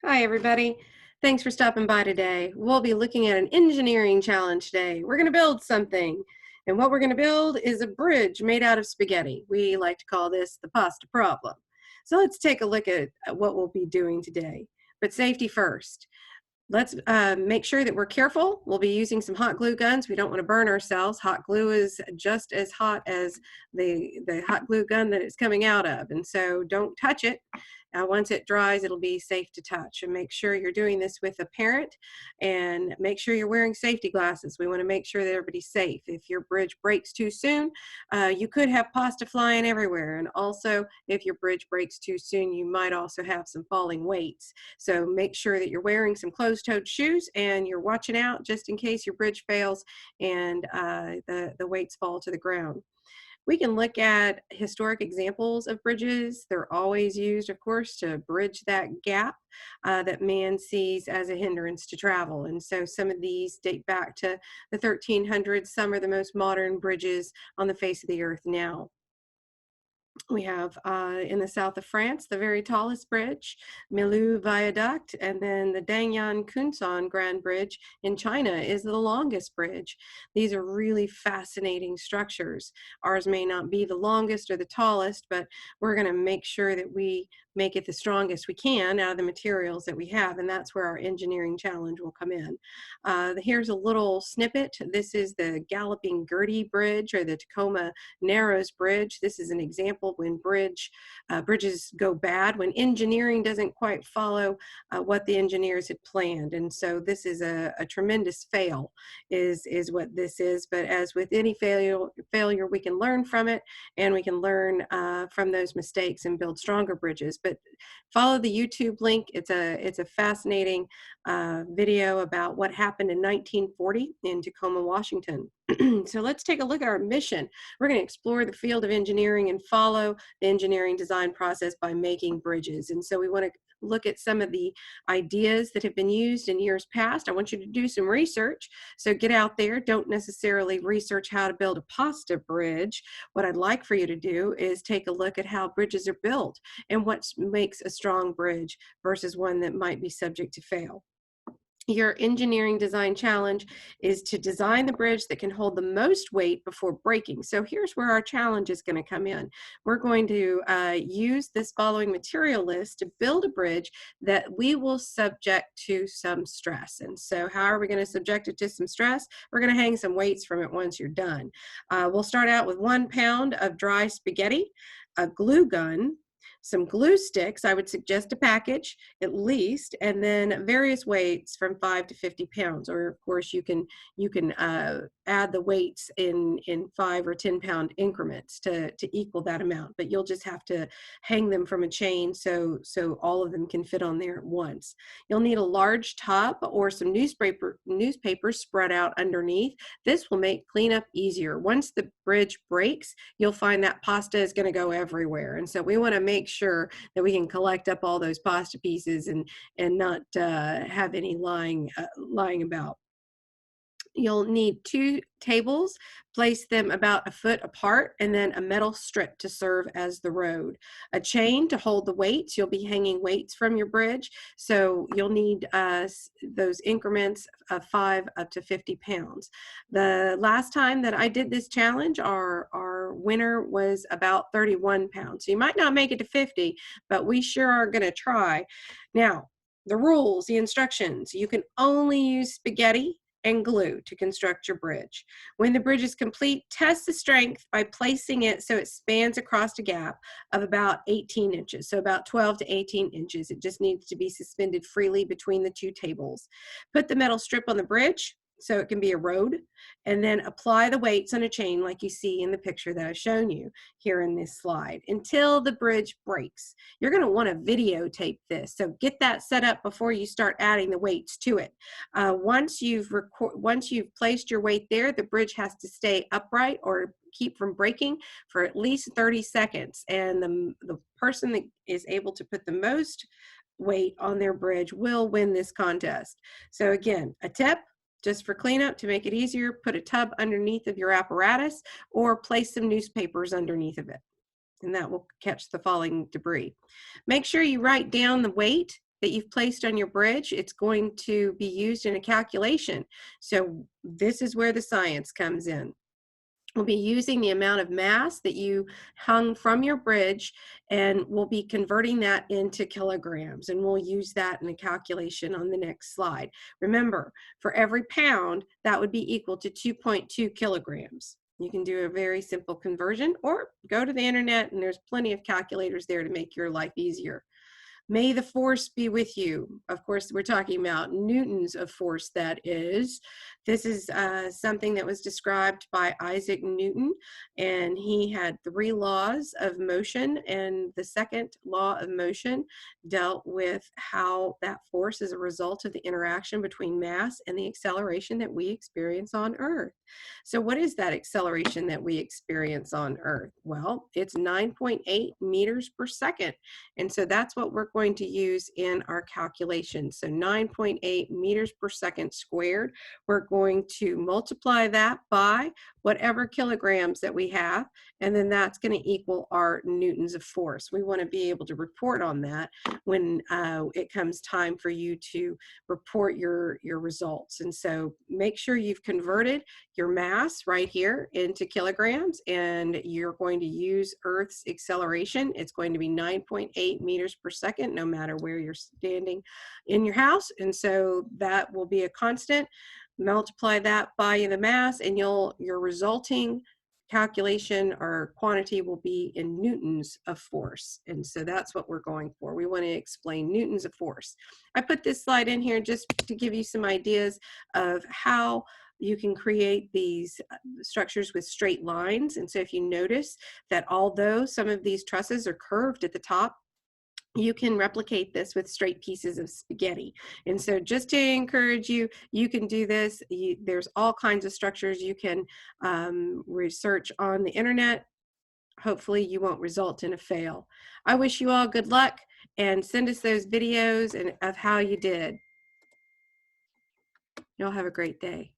Hi, everybody. Thanks for stopping by today. We'll be looking at an engineering challenge today. We're going to build something. And what we're going to build is a bridge made out of spaghetti. We like to call this the pasta problem. So let's take a look at what we'll be doing today. But safety first. Let's make sure that we're careful. We'll be using some hot glue guns. We don't want to burn ourselves. Hot glue is just as hot as the hot glue gun that it's coming out of. And so don't touch it. Once it dries, it'll be safe to touch. And make sure you're doing this with a parent, and make sure you're wearing safety glasses. We want to make sure that everybody's safe. If your bridge breaks too soon, you could have pasta flying everywhere. And also, if your bridge breaks too soon, you might also have some falling weights. So make sure that you're wearing some closed-toed shoes and you're watching out just in case your bridge fails and the weights fall to the ground. We can look at historic examples of bridges. They're always used, of course, to bridge that gap that man sees as a hindrance to travel. And so some of these date back to the 1300s. Some are the most modern bridges on the face of the earth now. We have in the south of France, the very tallest bridge, Millau Viaduct, and then the Dangyan Kunsan Grand Bridge in China is the longest bridge. These are really fascinating structures. Ours may not be the longest or the tallest, but we're going to make sure that we make it the strongest we can out of the materials that we have, and that's where our engineering challenge will come in. Here's a little snippet. This is the Galloping Gertie Bridge, or the Tacoma Narrows Bridge. This is an example when bridges go bad, when engineering doesn't quite follow what the engineers had planned. And so this is a tremendous fail is what this is. But as with any failure, we can learn from it, and we can learn from those mistakes and build stronger bridges. But follow the YouTube link. It's a fascinating video about what happened in 1940 in Tacoma, Washington. So let's take a look at our mission. We're going to explore the field of engineering and follow the engineering design process by making bridges. And so we want to look at some of the ideas that have been used in years past. I want you to do some research. So get out there. Don't necessarily research how to build a pasta bridge. What I'd like for you to do is take a look at how bridges are built and what makes a strong bridge versus one that might be subject to fail. Your engineering design challenge is to design the bridge that can hold the most weight before breaking. So here's where our challenge is going to come in. We're going to use this following material list to build a bridge that we will subject to some stress. And so how are we going to subject it to some stress? We're going to hang some weights from it once you're done. We'll start out with 1 pound of dry spaghetti, a glue gun, some glue sticks. I would suggest a package at least, and then various weights from 5 to 50 pounds. Or of course you can add the weights in 5 or 10 pound increments to equal that amount. But you'll just have to hang them from a chain so all of them can fit on there at once. You'll need a large tub or some newspaper spread out underneath. This will make cleanup easier. Once the bridge breaks, you'll find that pasta is going to go everywhere, and so we want to make sure that we can collect up all those pasta pieces and not have any lying about. You'll need 2 tables, place them about a foot apart, and then a metal strip to serve as the road. A chain to hold the weights. You'll be hanging weights from your bridge, so you'll need those increments of 5 up to 50 pounds. The last time that I did this challenge, our winner was about 31 pounds. So you might not make it to 50, but we sure are going to try. Now, the rules, the instructions: you can only use spaghetti and glue to construct your bridge. When the bridge is complete, test the strength by placing it so it spans across a gap of about 18 inches, so about 12 to 18 inches. It just needs to be suspended freely between the 2 tables. Put the metal strip on the bridge so it can be a road, and then apply the weights on a chain like you see in the picture that I've shown you here in this slide until the bridge breaks. You're going to want to videotape this, so get that set up before you start adding the weights to it. Once you've placed your weight there, the bridge has to stay upright or keep from breaking for at least 30 seconds, and the person that is able to put the most weight on their bridge will win this contest. So again, a tip: just for cleanup, to make it easier, put a tub underneath of your apparatus or place some newspapers underneath of it, and that will catch the falling debris. Make sure you write down the weight that you've placed on your bridge, it's going to be used in a calculation. So this is where the science comes in. We'll be using the amount of mass that you hung from your bridge, and we'll be converting that into kilograms, and we'll use that in a calculation on the next slide. Remember, for every pound, that would be equal to 2.2 kilograms. You can do a very simple conversion, or go to the internet, and there's plenty of calculators there to make your life easier. May the force be with you. Of course, we're talking about newtons of force, that is. This is something that was described by Isaac Newton, and he had 3 laws of motion, and the second law of motion dealt with how that force is a result of the interaction between mass and the acceleration that we experience on Earth. So what is that acceleration that we experience on Earth? Well, it's 9.8 meters per second. And so that's what we're going to use in our calculation. So 9.8 meters per second squared. We're going to multiply that by whatever kilograms that we have, and then that's going to equal our newtons of force. We want to be able to report on that when it comes time for you to report your results. And so make sure you've converted your mass right here into kilograms, and you're going to use Earth's acceleration. It's going to be 9.8 meters per second, no matter where you're standing in your house. And so that will be a constant. Multiply that by the mass, and your resulting calculation or quantity will be in newtons of force. And so that's what we're going for. We want to explain newtons of force. I put this slide in here just to give you some ideas of how you can create these structures with straight lines. And so if you notice that although some of these trusses are curved at the top, you can replicate this with straight pieces of spaghetti. And so just to encourage you, you can do this. There's all kinds of structures you can research on the internet. Hopefully you won't result in a fail. I wish you all good luck, and send us those videos of how you did. Y'all have a great day.